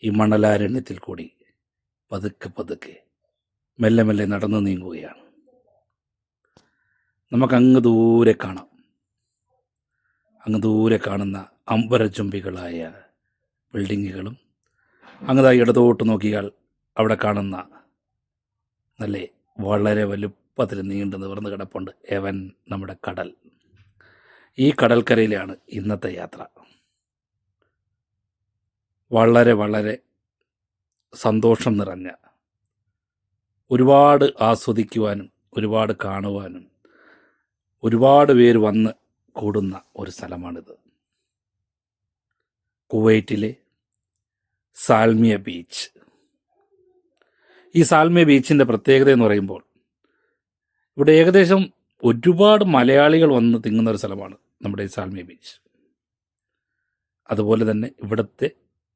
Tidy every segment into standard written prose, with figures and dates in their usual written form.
ഈ മണലാരണ്യത്തിൽ കൂടി പതുക്കെ പതുക്കെ മെല്ലെ മെല്ലെ നടന്നു നീങ്ങുകയാണ്. നമുക്കങ്ങ് ദൂരെ കാണാം, അങ്ങ് ദൂരെ കാണുന്ന അമ്പരചുംബികളായ ബിൽഡിങ്ങുകളും, അങ്ങതായി ഇടതോട്ട് നോക്കിയാൽ അവിടെ കാണുന്ന നല്ല വളരെ വലുപ്പത്തിൽ നീണ്ടു നിവർന്ന് കിടപ്പുണ്ട് നമ്മുടെ കടൽ. ഈ കടൽക്കരയിലാണ് ഇന്നത്തെ യാത്ര. വളരെ വളരെ സന്തോഷം നിറഞ്ഞ, ഒരുപാട് ആസ്വദിക്കുവാനും ഒരുപാട് കാണുവാനും ഒരുപാട് പേര് വന്ന് കൂടുന്ന ഒരു സ്ഥലമാണിത്. കുവൈറ്റിലെ സാൽമിയ ബീച്ച്. ഈ സാൽമിയ ബീച്ചിൻ്റെ പ്രത്യേകത എന്ന് പറയുമ്പോൾ ഇവിടെ ഏകദേശം ഒരുപാട് മലയാളികൾ വന്ന് തിങ്ങുന്ന ഒരു സ്ഥലമാണ് നമ്മുടെ ഈ സാൽമിയ ബീച്ച്. അതുപോലെ തന്നെ ഇവിടുത്തെ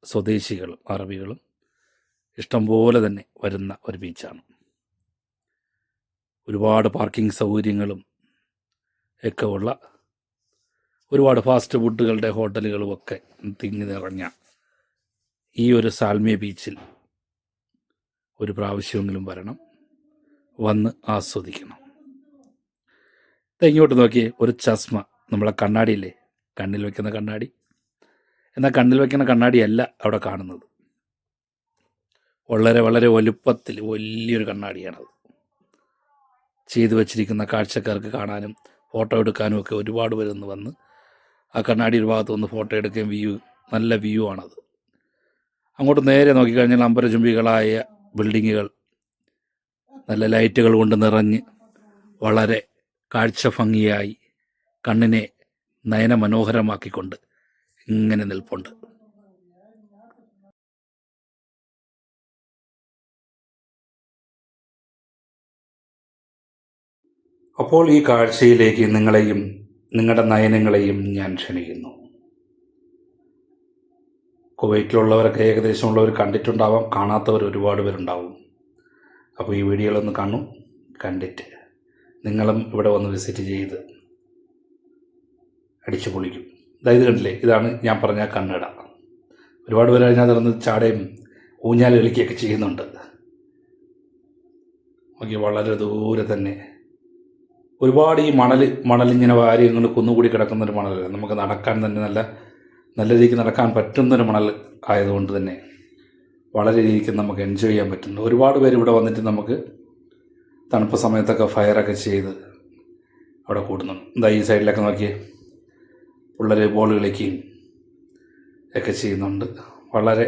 സ്വദേശികളും അറബികളും ഇഷ്ടംപോലെ തന്നെ വരുന്ന ഒരു ബീച്ചാണ്. ഒരുപാട് പാർക്കിംഗ് സൗകര്യങ്ങളും ഒക്കെ ഉള്ള, ഒരുപാട് ഫാസ്റ്റ് ഫുഡുകളുടെ ഹോട്ടലുകളും ഒക്കെ തിങ്ങി നിറഞ്ഞ ഈ ഒരു സാൽമിയ ബീച്ചിൽ ഒരു പ്രാവശ്യമെങ്കിലും വരണം, വന്ന് ആസ്വദിക്കണം. ഇങ്ങോട്ട് നോക്കിയേ, ഒരു ചസ്മ, നമ്മളെ കണ്ണാടിയില്ലേ, കണ്ണിൽ വയ്ക്കുന്ന കണ്ണാടി. എന്നാൽ കണ്ണിൽ വയ്ക്കുന്ന കണ്ണാടിയല്ല അവിടെ കാണുന്നത്. വളരെ വളരെ വലുപ്പത്തിൽ വലിയൊരു കണ്ണാടിയാണത്. ചെയ്തു വച്ചിരിക്കുന്ന കാഴ്ചക്കാർക്ക് കാണാനും ഫോട്ടോ എടുക്കാനും ഒക്കെ ഒരുപാട് പേരൊന്ന് വന്ന് ആ കണ്ണാടി ഒരു ഭാഗത്ത് വന്ന് ഫോട്ടോ എടുക്കുകയും നല്ല വ്യൂ ആണത്. അങ്ങോട്ട് നേരെ നോക്കിക്കഴിഞ്ഞാൽ അമ്പരചുംബികളായ ബിൽഡിങ്ങുകൾ നല്ല ലൈറ്റുകൾ കൊണ്ട് നിറഞ്ഞ് വളരെ കാഴ്ച ഭംഗിയായി കണ്ണിനെ നയനമനോഹരമാക്കിക്കൊണ്ട് ഇങ്ങനെ നിൽപ്പുണ്ട്. അപ്പോൾ ഈ കാഴ്ചയിലേക്ക് നിങ്ങളെയും നിങ്ങളുടെ നയനങ്ങളെയും ഞാൻ ക്ഷണിക്കുന്നു. കുവൈറ്റിലുള്ളവരൊക്കെ ഏകദേശം ഉള്ളവർ കണ്ടിട്ടുണ്ടാവാം, കാണാത്തവർ ഒരുപാട് പേരുണ്ടാവും. അപ്പോൾ ഈ വീഡിയോകളൊന്ന് കാണും, കണ്ടിട്ട് നിങ്ങളും ഇവിടെ വന്ന് വിസിറ്റ് ചെയ്ത് അടിച്ചു പൊളിക്കും. അതായത് കണ്ടില്ലേ, ഇതാണ് ഞാൻ പറഞ്ഞ കണ്ണട. ഒരുപാട് പേര് അതിനകത്ത് നടന്ന് ചാടയും ഊഞ്ഞാൽ കളിക്കുകയൊക്കെ ചെയ്യുന്നുണ്ട്. ഓക്കെ, വളരെ ദൂരെ തന്നെ ഒരുപാട് ഈ മണലിങ്ങനെ വാരി ഇങ്ങനെ കുന്നുകൂടി കിടക്കുന്നൊരു മണലല്ല, നമുക്ക് നടക്കാൻ തന്നെ നല്ല രീതിക്ക് നടക്കാൻ പറ്റുന്നൊരു മണൽ ആയതുകൊണ്ട് തന്നെ വളരെ രീതിക്ക് നമുക്ക് എൻജോയ് ചെയ്യാൻ പറ്റുന്നു. ഒരുപാട് പേര് ഇവിടെ വന്നിട്ട് നമുക്ക് തണുപ്പ് സമയത്തൊക്കെ ഫയറൊക്കെ ചെയ്ത് അവിടെ കൂടുന്നുണ്ട്. എന്താ ഈ സൈഡിലൊക്കെ നോക്കിയേ, പിള്ളേർ ബോൾ കളിക്കുകയും ഒക്കെ ചെയ്യുന്നുണ്ട്. വളരെ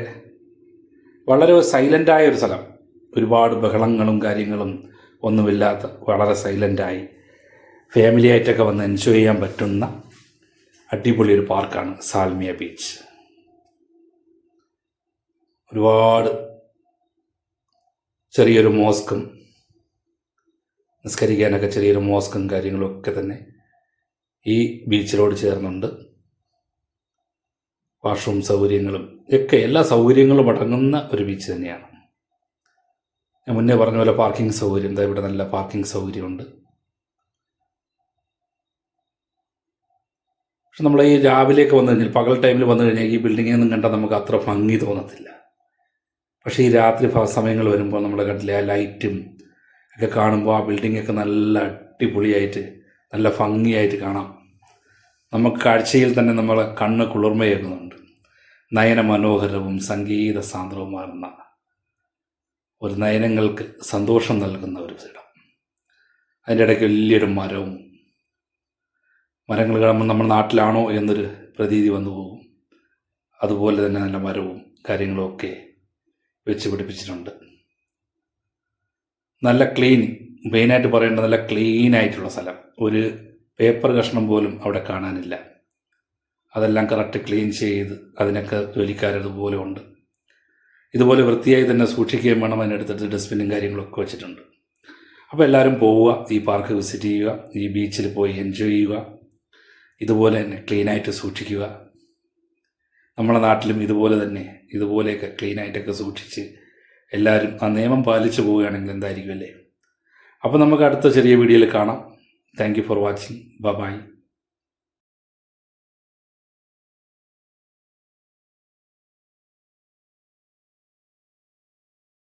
വളരെ സൈലൻ്റായ ഒരു സ്ഥലം, ഒരുപാട് ബഹളങ്ങളും കാര്യങ്ങളും ഒന്നുമില്ലാത്ത വളരെ സൈലൻ്റായി ഫാമിലി ആയിട്ടൊക്കെ വന്ന് എൻജോയ് ചെയ്യാൻ പറ്റുന്ന അടിപൊളി ഒരു പാർക്കാണ് സാൽമിയ ബീച്ച്. ഒരുപാട് ചെറിയൊരു മോസ്കും, നിസ്കരിക്കാനൊക്കെ ചെറിയൊരു മോസ്കും കാര്യങ്ങളും ഒക്കെ തന്നെ ഈ ബീച്ചിലോട് ചേർന്നുണ്ട്. വാഷ്റൂം സൗകര്യങ്ങളും ഒക്കെ, എല്ലാ സൗകര്യങ്ങളും അടങ്ങുന്ന ഒരു ബീച്ച് തന്നെയാണ്. ഞാൻ മുന്നേ പറഞ്ഞ പോലെ പാർക്കിംഗ് സൗകര്യം, എന്താ ഇവിടെ നല്ല പാർക്കിംഗ് സൗകര്യമുണ്ട്. പക്ഷെ നമ്മൾ ഈ രാവിലെയൊക്കെ വന്നു കഴിഞ്ഞാൽ, പകൽ ടൈമിൽ വന്നു കഴിഞ്ഞാൽ ഈ ബിൽഡിങ്ങൊന്നും കണ്ടാൽ നമുക്ക് അത്ര ഭംഗി തോന്നത്തില്ല. പക്ഷേ ഈ രാത്രി സമയങ്ങൾ വരുമ്പോൾ നമ്മൾ കണ്ടില്ലേ, ആ ലൈറ്റും ഒക്കെ കാണുമ്പോൾ ആ ബിൽഡിങ്ങൊക്കെ നല്ല അടിപൊളിയായിട്ട് നല്ല ഭംഗിയായിട്ട് കാണാം. നമുക്ക് കാഴ്ചയിൽ തന്നെ നമ്മളെ കണ്ണ് കുളിർമയേകുന്നുണ്ട്. നയന മനോഹരവും സംഗീത സാന്ദ്രവുമാർന്ന ഒരു നയനങ്ങൾക്ക് സന്തോഷം നൽകുന്ന ഒരു ഇടം. അതിൻ്റെ ഇടയ്ക്ക് വലിയൊരു മരങ്ങൾ കാണുമ്പോൾ നമ്മുടെ നാട്ടിലാണോ എന്നൊരു പ്രതീതി വന്നു പോകും. അതുപോലെ തന്നെ നല്ല മരവും കാര്യങ്ങളും ഒക്കെ വെച്ച് പിടിപ്പിച്ചിട്ടുണ്ട്. നല്ല ക്ലീൻ, മെയിനായിട്ട് പറയേണ്ടത് നല്ല ക്ലീനായിട്ടുള്ള സ്ഥലം. ഒരു പേപ്പർ കഷ്ണം പോലും അവിടെ കാണാനില്ല. അതെല്ലാം കറക്റ്റ് ക്ലീൻ ചെയ്ത് അതിനൊക്കെ ജോലിക്കാരതുപോലെ ഉണ്ട്. ഇതുപോലെ വൃത്തിയായി തന്നെ സൂക്ഷിക്കുകയും വേണം. അതിനടുത്തിട്ട് ഡസ്റ്റ്ബിന്നും കാര്യങ്ങളൊക്കെ വെച്ചിട്ടുണ്ട്. അപ്പോൾ എല്ലാവരും പോവുക, ഈ പാർക്ക് വിസിറ്റ് ചെയ്യുക, ഈ ബീച്ചിൽ പോയി എൻജോയ് ചെയ്യുക, ഇതുപോലെ തന്നെ ക്ലീനായിട്ട് സൂക്ഷിക്കുക. നമ്മുടെ നാട്ടിലും ഇതുപോലെയൊക്കെ ക്ലീനായിട്ടൊക്കെ സൂക്ഷിച്ച് എല്ലാവരും ആ നിയമം പാലിച്ചു പോവുകയാണെങ്കിൽ എന്തായിരിക്കും അല്ലേ. അപ്പോൾ നമുക്ക് അടുത്ത ചെറിയ വീഡിയോയിൽ കാണാം. Thank you for watching. By.